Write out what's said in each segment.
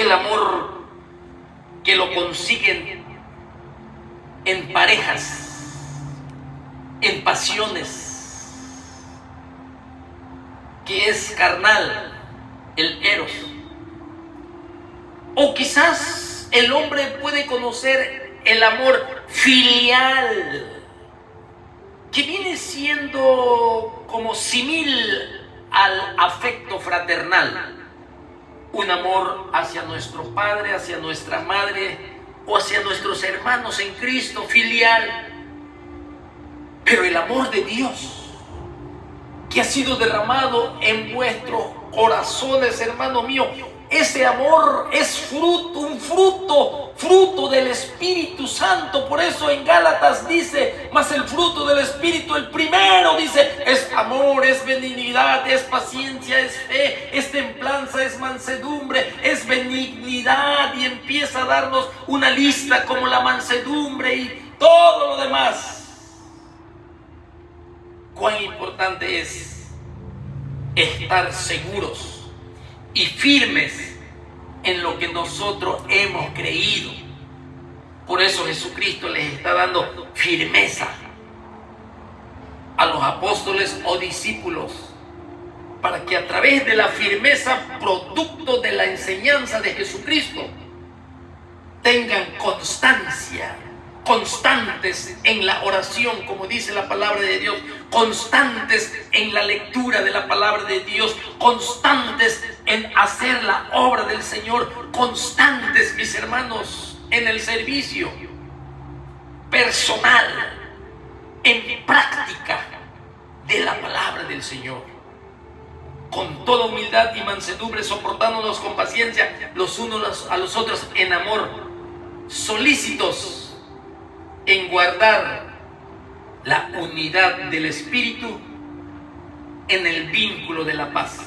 aquel amor que lo consiguen en parejas, en pasiones, que es carnal, el eros. O quizás el hombre puede conocer el amor filial, que viene siendo como simil al afecto fraternal. Un amor hacia nuestro padre, hacia nuestra madre o hacia nuestros hermanos en Cristo, filial. Pero el amor de Dios que ha sido derramado en vuestros corazones, hermano mío, ese amor es fruto del Espíritu Santo. Por eso en Gálatas dice, mas el fruto del Espíritu, el primero dice, es amor, es benignidad, es paciencia, es fe, es templanza, es mansedumbre, es benignidad, y empieza a darnos una lista como la mansedumbre y todo lo demás. Cuán importante es estar seguros y firmes en lo que nosotros hemos creído. Por eso Jesucristo les está dando firmeza a los apóstoles o discípulos, para que a través de la firmeza, producto de la enseñanza de Jesucristo, tengan constancia, constantes en la oración, como dice la palabra de Dios, constantes en la lectura de la palabra de Dios, constantes en hacer la obra del Señor, constantes, mis hermanos, en el servicio personal, en práctica de la palabra del Señor, con toda humildad y mansedumbre, soportándonos con paciencia los unos a los otros en amor, solícitos en guardar la unidad del Espíritu en el vínculo de la paz.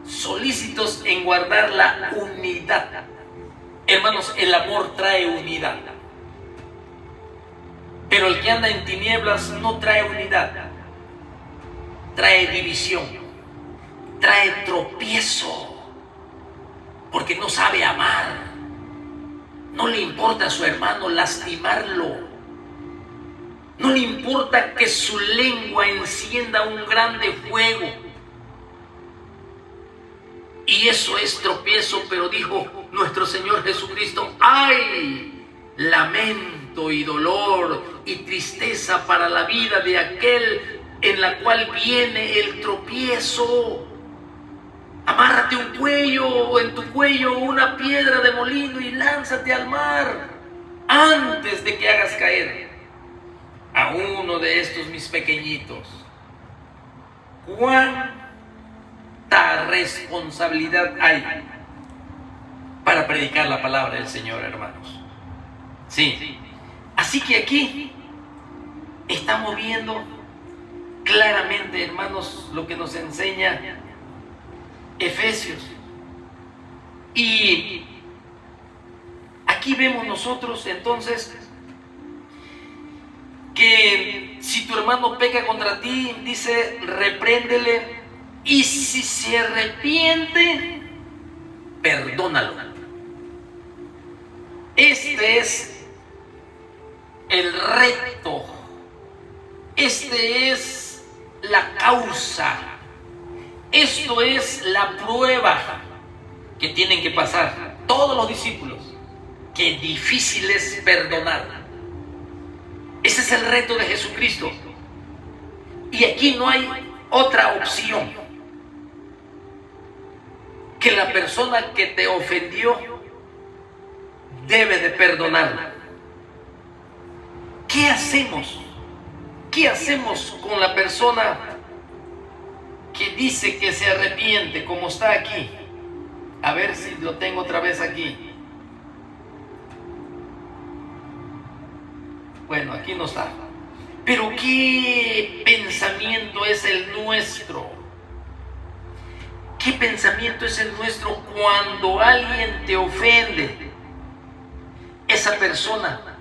Solícitos en guardar la unidad. Hermanos, el amor trae unidad. Pero el que anda en tinieblas no trae unidad. Trae división. Trae tropiezo. Porque no sabe amar. No le importa a su hermano lastimarlo. No le importa que su lengua encienda un grande fuego. Y eso es tropiezo, pero dijo nuestro Señor Jesucristo, ¡ay! Lamento y dolor y tristeza para la vida de aquel en la cual viene el tropiezo. Amárrate en tu cuello una piedra de molino y lánzate al mar antes de que hagas caer a uno de estos mis pequeñitos. ¿Cuánta responsabilidad hay para predicar la palabra del Señor, hermanos? Sí. Así que aquí estamos viendo claramente, hermanos, lo que nos enseña Efesios. Y aquí vemos nosotros entonces que si tu hermano peca contra ti, dice, repréndele, y si se arrepiente, perdónalo. Este es el reto, este es la causa, esto es la prueba que tienen que pasar todos los discípulos. Qué difícil es perdonar. Ese es el reto de Jesucristo. Y aquí no hay otra opción que la persona que te ofendió debe de perdonarla. ¿Qué hacemos? ¿Qué hacemos con la persona que dice que se arrepiente, como está aquí? A ver si lo tengo otra vez aquí. Bueno, aquí no está. Pero ¿qué pensamiento es el nuestro? ¿Qué pensamiento es el nuestro cuando alguien te ofende? Esa persona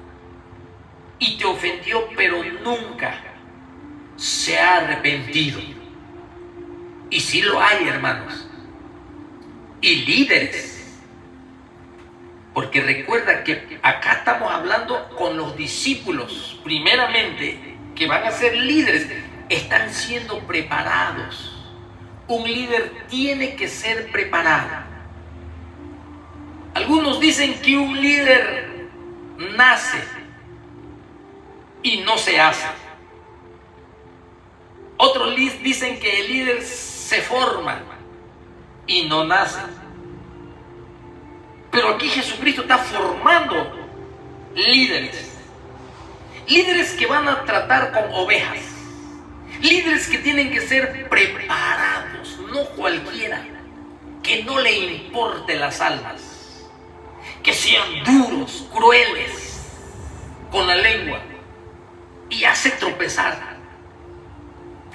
y te ofendió, pero nunca se ha arrepentido. Y sí lo hay, hermanos. Y líderes Porque recuerda que acá estamos hablando con los discípulos, primeramente, que van a ser líderes, están siendo preparados. Un líder tiene que ser preparado. Algunos dicen que un líder nace y no se hace. Otros dicen que el líder se forma y no nace. Pero aquí Jesucristo está formando líderes. Líderes que van a tratar con ovejas. Líderes que tienen que ser preparados, no cualquiera. Que no le importe las almas. Que sean duros, crueles con la lengua y hace tropezar.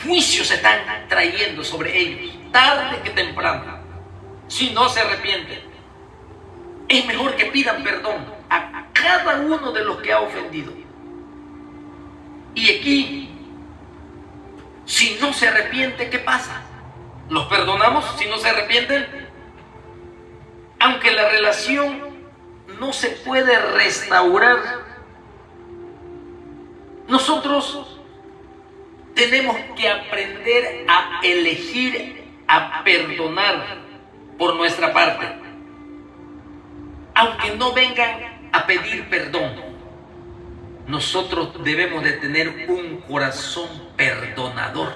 Juicios se están trayendo sobre ellos, tarde que temprano, si no se arrepienten. Es mejor que pidan perdón a cada uno de los que ha ofendido. Y aquí, si no se arrepiente, ¿qué pasa? ¿Los perdonamos si no se arrepienten? Aunque la relación no se puede restaurar, nosotros tenemos que aprender a elegir, a perdonar por nuestra parte. Aunque no vengan a pedir perdón, nosotros debemos de tener un corazón perdonador.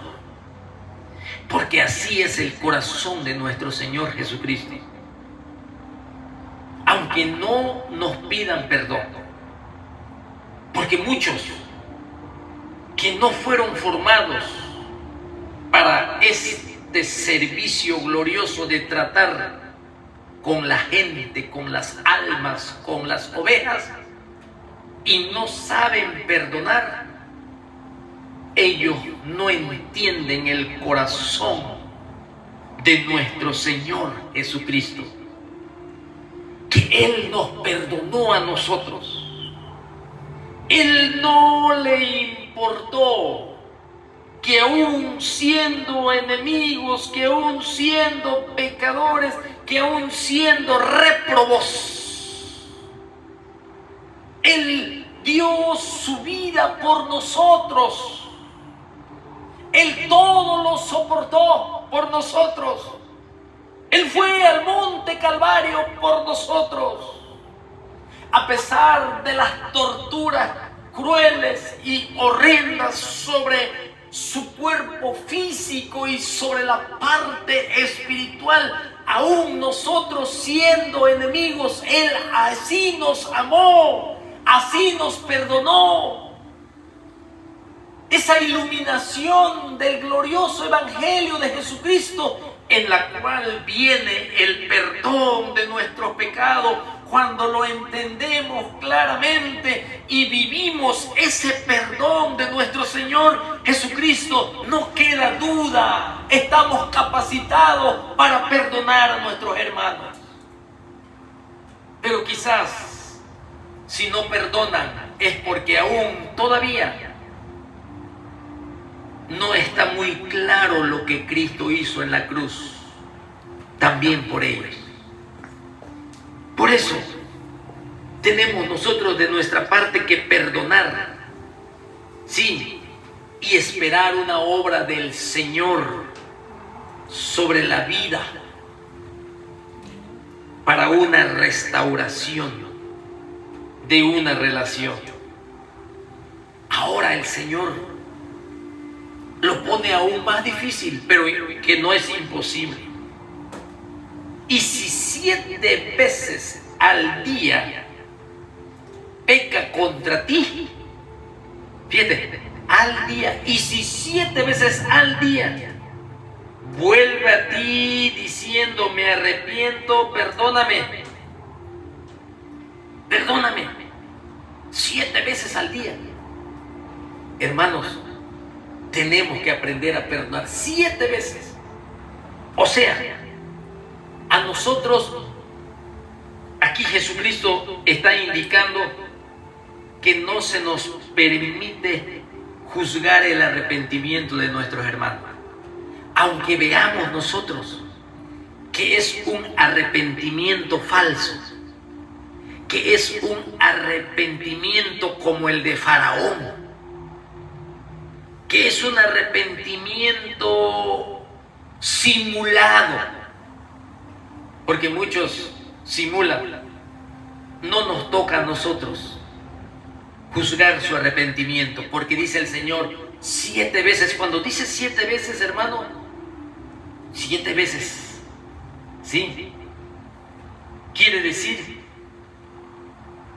Porque así es el corazón de nuestro Señor Jesucristo. Aunque no nos pidan perdón. Porque muchos que no fueron formados para este servicio glorioso de tratar con la gente, con las almas, con las ovejas, y no saben perdonar, ellos no entienden el corazón de nuestro Señor Jesucristo, que Él nos perdonó a nosotros. Él no le importó que aún siendo enemigos, que aún siendo pecadores, que aún siendo réprobos, Él dio su vida por nosotros. Él todo lo soportó por nosotros. Él fue al monte Calvario por nosotros. A pesar de las torturas crueles y horrendas sobre su cuerpo físico y sobre la parte espiritual, aún nosotros siendo enemigos, Él así nos amó, así nos perdonó. Esa iluminación del glorioso evangelio de Jesucristo, en la cual viene el perdón de nuestros pecados, cuando lo entendemos claramente y vivimos ese perdón de nuestro Señor Jesucristo, no queda duda, estamos capacitados para perdonar a nuestros hermanos. Pero quizás, si no perdonan, es porque aún todavía no está muy claro lo que Cristo hizo en la cruz, también por ellos. Por eso, tenemos nosotros de nuestra parte que perdonar, sí, y esperar una obra del Señor sobre la vida para una restauración de una relación. Ahora el Señor lo pone aún más difícil, pero que no es imposible. Y si 7 veces al día peca contra ti, fíjate, al día, y si 7 veces al día vuelve a ti diciendo me arrepiento, perdóname, 7 veces al día, hermanos, tenemos que aprender a perdonar 7 veces. O sea, a nosotros, aquí Jesucristo está indicando que no se nos permite juzgar el arrepentimiento de nuestros hermanos. Aunque veamos nosotros que es un arrepentimiento falso, que es un arrepentimiento como el de Faraón, que es un arrepentimiento simulado, porque muchos simulan. No nos toca a nosotros juzgar su arrepentimiento, porque dice el Señor 7 veces. Cuando dice 7 veces, hermano, 7 veces, ¿sí? Quiere decir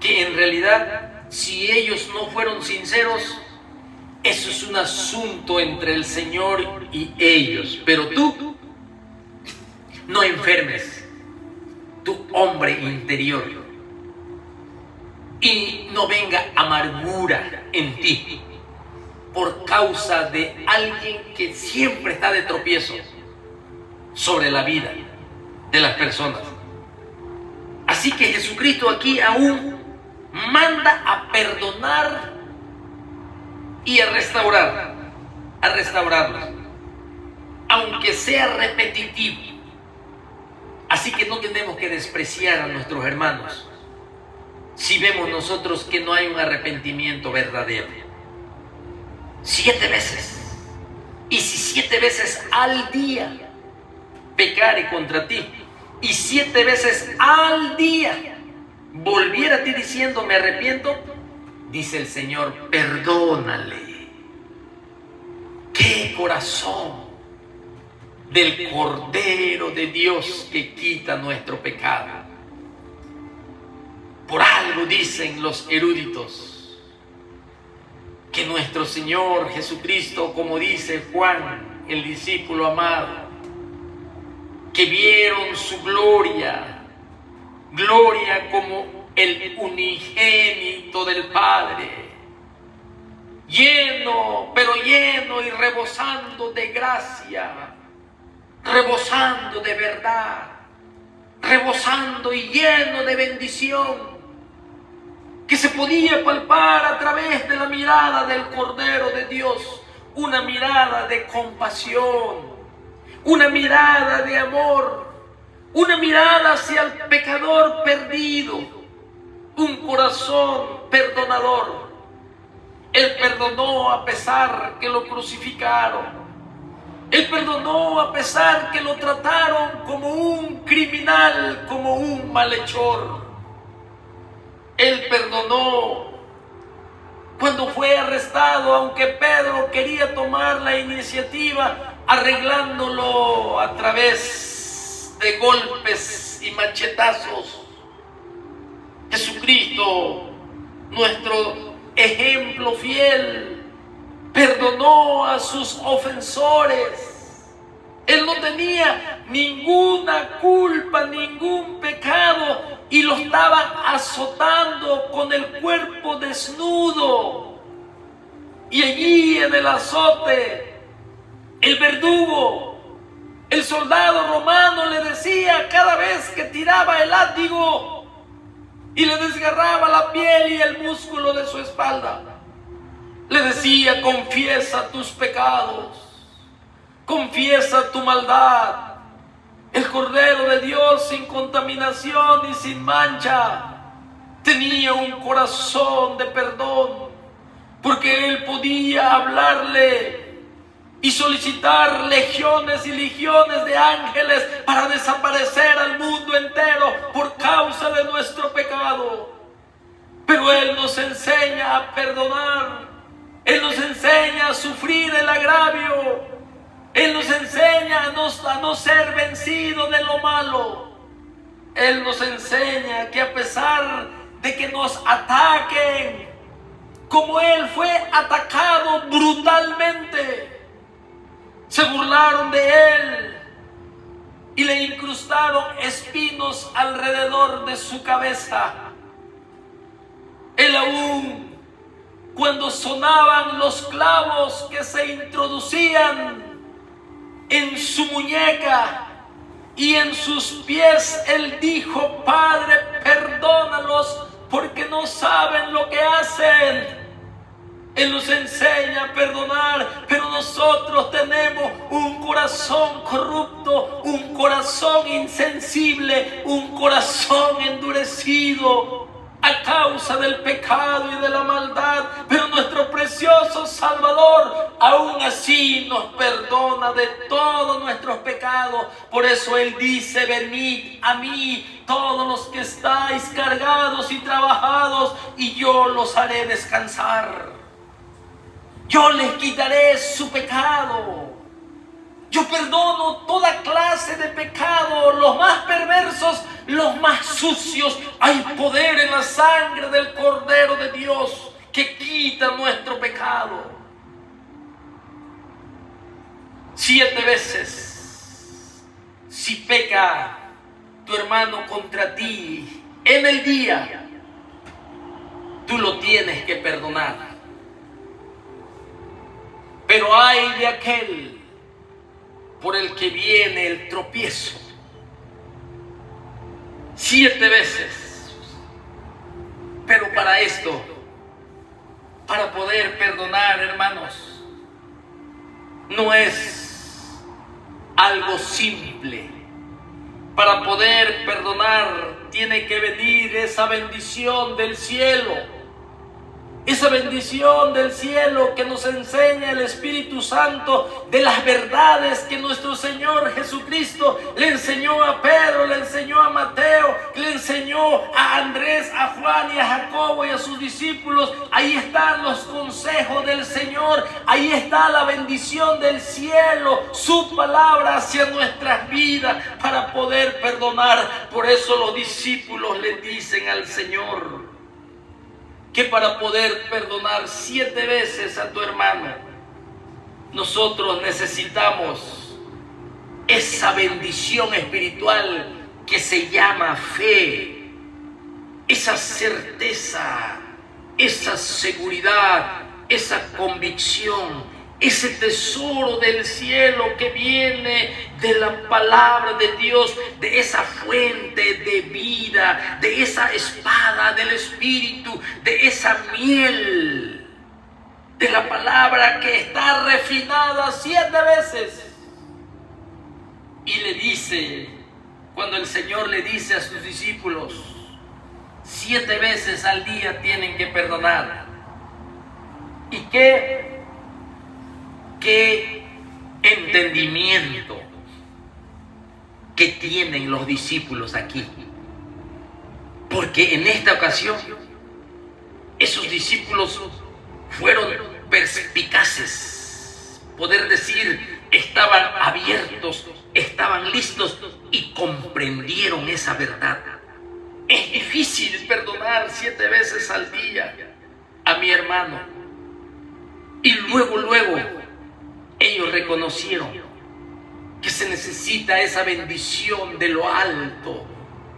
que en realidad, si ellos no fueron sinceros, eso es un asunto entre el Señor y ellos. Pero tú no enfermes tu hombre interior y no venga amargura en ti por causa de alguien que siempre está de tropiezo sobre la vida de las personas. Así que Jesucristo aquí aún manda a perdonar y a restaurarlos, aunque sea repetitivo. Así que no tenemos que despreciar a nuestros hermanos si vemos nosotros que no hay un arrepentimiento verdadero. 7 veces. Y si 7 veces al día pecare contra ti, y 7 veces al día volviera a ti diciendo me arrepiento, dice el Señor, perdónale. ¡Qué corazón del Cordero de Dios que quita nuestro pecado! Por algo dicen los eruditos que nuestro Señor Jesucristo, como dice Juan, el discípulo amado, que vieron su gloria como el unigénito del Padre, lleno, pero lleno y rebosando de gracia, rebosando de verdad, rebosando y lleno de bendición, que se podía palpar a través de la mirada del Cordero de Dios, una mirada de compasión, una mirada de amor, una mirada hacia el pecador perdido, un corazón perdonador. Él perdonó a pesar que lo crucificaron. Él perdonó a pesar que lo trataron como un criminal, como un malhechor. Él perdonó cuando fue arrestado, aunque Pedro quería tomar la iniciativa, arreglándolo a través de golpes y machetazos. Jesucristo, nuestro ejemplo fiel, perdonó a sus ofensores. Él no tenía ninguna culpa, ningún pecado, y lo estaban azotando con el cuerpo desnudo. Y allí en el azote, el verdugo, el soldado romano le decía cada vez que tiraba el látigo y le desgarraba la piel y el músculo de su espalda, le decía: confiesa tus pecados, confiesa tu maldad. El Cordero de Dios, sin contaminación y sin mancha, tenía un corazón de perdón, porque Él podía hablarle y solicitar legiones y legiones de ángeles para desaparecer al mundo entero por causa de nuestro pecado. Pero Él nos enseña a perdonar. Él nos enseña a sufrir el agravio. Él nos enseña a no ser vencido de lo malo. Él nos enseña que a pesar de que nos ataquen, como Él fue atacado brutalmente, se burlaron de Él y le incrustaron espinos alrededor de su cabeza. Él aún, cuando sonaban los clavos que se introducían en su muñeca y en sus pies, Él dijo: Padre, perdónalos porque no saben lo que hacen. Él nos enseña a perdonar, pero nosotros tenemos un corazón corrupto, un corazón insensible, un corazón endurecido. a causa del pecado y de la maldad, pero nuestro precioso Salvador aún así nos perdona de todos nuestros pecados. Por eso Él dice: venid a mí todos los que estáis cargados y trabajados, y yo los haré descansar. Yo les quitaré su pecado. Yo perdono toda clase de pecado, los más perversos, los más sucios. Hay poder en la sangre del Cordero de Dios que quita nuestro pecado. 7 veces, si peca tu hermano contra ti en el día, tú lo tienes que perdonar. Pero ay de aquel por el que viene el tropiezo 7 veces. Pero para esto, para poder perdonar, hermanos, no es algo simple. Para poder perdonar tiene que venir esa bendición del cielo. Esa bendición del cielo que nos enseña el Espíritu Santo de las verdades que nuestro Señor Jesucristo le enseñó a Pedro, le enseñó a Mateo, le enseñó a Andrés, a Juan y a Jacobo y a sus discípulos. Ahí están los consejos del Señor, ahí está la bendición del cielo, su palabra hacia nuestras vidas para poder perdonar. Por eso los discípulos le dicen al Señor que para poder perdonar 7 veces a tu hermano, nosotros necesitamos esa bendición espiritual que se llama fe, esa certeza, esa seguridad, esa convicción, ese tesoro del cielo que viene de la palabra de Dios, de esa fuente de vida, de esa espada del Espíritu, de esa miel, de la palabra que está refinada 7 veces. Y le dice, cuando el Señor le dice a sus discípulos, 7 veces al día tienen que perdonar. ¿Y qué entendimiento que tienen los discípulos aquí? Porque en esta ocasión esos discípulos fueron perspicaces, poder decir, estaban abiertos, estaban listos y comprendieron esa verdad. Es difícil perdonar 7 veces al día a mi hermano. Y luego ellos reconocieron que se necesita esa bendición de lo alto,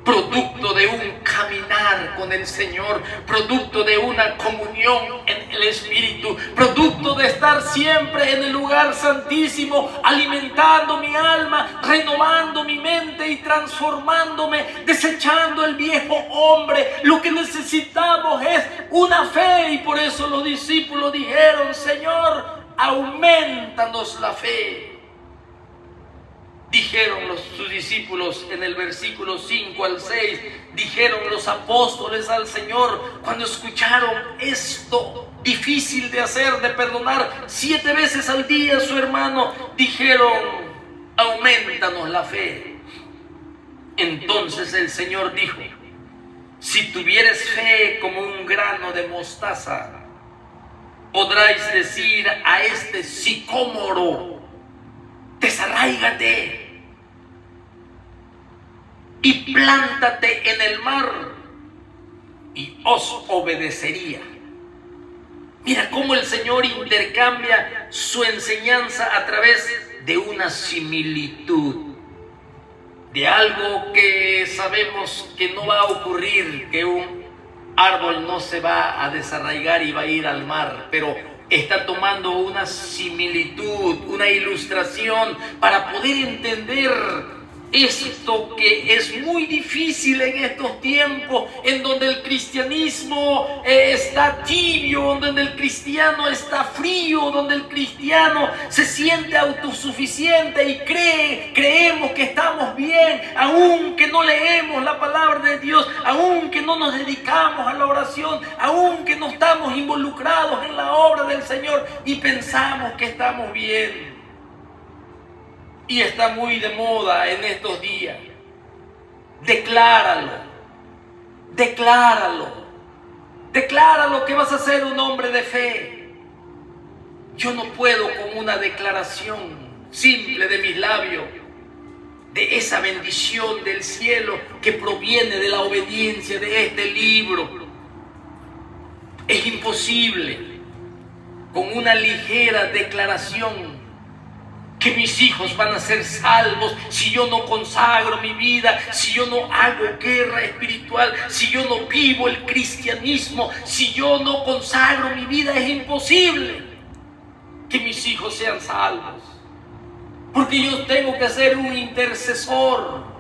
producto de un caminar con el Señor, producto de una comunión en el Espíritu, producto de estar siempre en el lugar santísimo, alimentando mi alma, renovando mi mente y transformándome, desechando el viejo hombre. Lo que necesitamos es una fe, y por eso los discípulos dijeron: Señor, aumentanos la fe. Dijeron sus discípulos en el versículo 5 al 6, dijeron los apóstoles al Señor cuando escucharon esto difícil de hacer, de perdonar 7 veces al día a su hermano, dijeron: aumentanos la fe. Entonces el Señor dijo: si tuvieres fe como un grano de mostaza, podráis decir a este sicómoro: desarráigate y plántate en el mar, y os obedecería. Mira cómo el Señor intercambia su enseñanza a través de una similitud, de algo que sabemos que no va a ocurrir, que un árbol no se va a desarraigar y va a ir al mar, pero está tomando una similitud, una ilustración para poder entender esto que es muy difícil en estos tiempos, en donde el cristianismo está tibio, donde el cristiano está frío, donde el cristiano se siente autosuficiente y creemos que estamos bien, aunque no leemos la palabra de Dios, aunque no nos dedicamos a la oración, aunque no estamos involucrados en la obra del Señor y pensamos que estamos bien. Y está muy de moda en estos días. Decláralo. Decláralo. Decláralo que vas a ser un hombre de fe. Yo no puedo con una declaración simple de mis labios, de esa bendición del cielo que proviene de la obediencia de este libro. Es imposible con una ligera declaración que mis hijos van a ser salvos si yo no consagro mi vida, si yo no hago guerra espiritual, si yo no vivo el cristianismo, si yo no consagro mi vida. Es imposible que mis hijos sean salvos, porque yo tengo que ser un intercesor.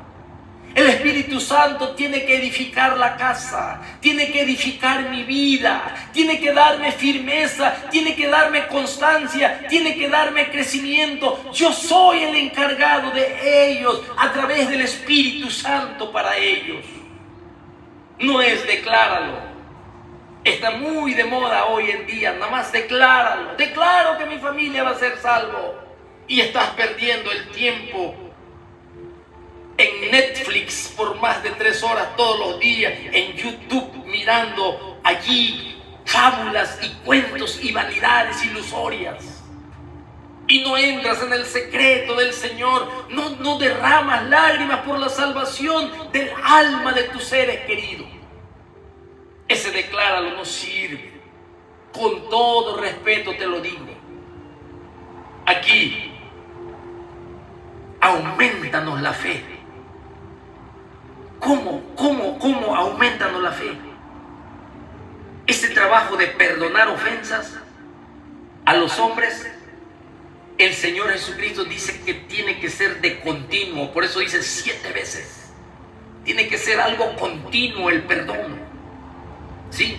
El Espíritu Santo tiene que edificar la casa, tiene que edificar mi vida, tiene que darme firmeza, tiene que darme constancia, tiene que darme crecimiento. Yo soy el encargado de ellos a través del Espíritu Santo para ellos. No es decláralo. Está muy de moda hoy en día, nada más decláralo. Declaro que mi familia va a ser salvo. Y estás perdiendo el tiempo en Netflix por más de 3 horas todos los días, en YouTube mirando allí fábulas y cuentos y vanidades ilusorias. Y no entras en el secreto del Señor, no derramas lágrimas por la salvación del alma de tus seres queridos. Ese decláralo no sirve. Con todo respeto te lo digo. Aquí, aumentanos la fe. ¿Cómo aumentanos la fe? Este trabajo de perdonar ofensas a los hombres, el Señor Jesucristo dice que tiene que ser de continuo. Por eso dice 7 veces. Tiene que ser algo continuo el perdón. ¿Sí?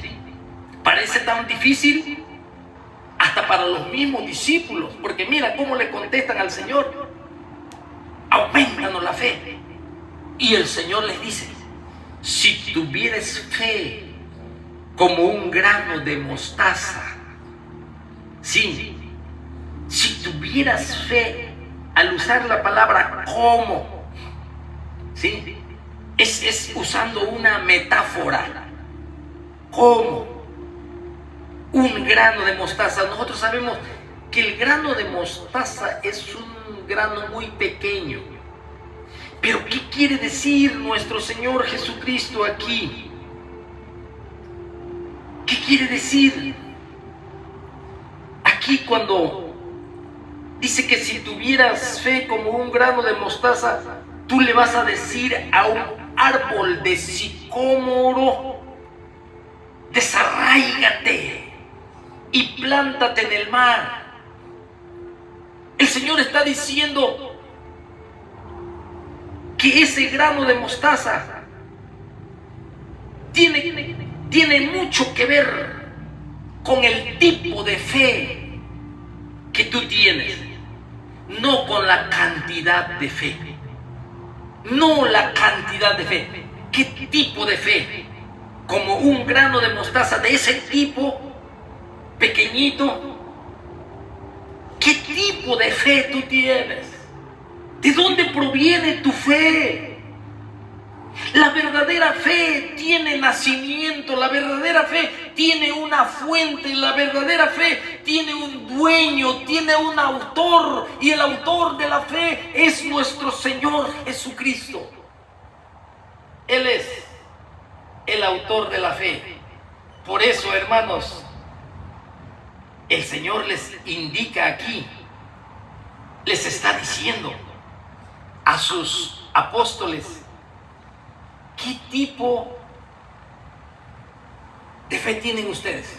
Parece tan difícil hasta para los mismos discípulos, porque mira cómo le contestan al Señor: aumentanos la fe. Y el Señor les dice: si tuvieres fe como un grano de mostaza, sí, si tuvieras fe, al usar la palabra como, sí, es usando una metáfora, como un grano de mostaza. Nosotros sabemos que el grano de mostaza es un grano muy pequeño. Pero ¿qué quiere decir nuestro Señor Jesucristo aquí? ¿Qué quiere decir aquí cuando dice que si tuvieras fe como un grano de mostaza, tú le vas a decir a un árbol de sicómoro: desarráigate y plántate en el mar? El Señor está diciendo que ese grano de mostaza tiene mucho que ver con el tipo de fe que tú tienes, no con la cantidad de fe. No la cantidad de fe. ¿Qué tipo de fe? Como un grano de mostaza de ese tipo, pequeñito. ¿Qué tipo de fe tú tienes? ¿De dónde proviene tu fe? La verdadera fe tiene nacimiento, la verdadera fe tiene una fuente, la verdadera fe tiene un dueño, tiene un autor, y el autor de la fe es nuestro Señor Jesucristo. Él es el autor de la fe. Por eso, hermanos, el Señor les indica aquí, les está diciendo a sus apóstoles: ¿qué tipo de fe tienen ustedes?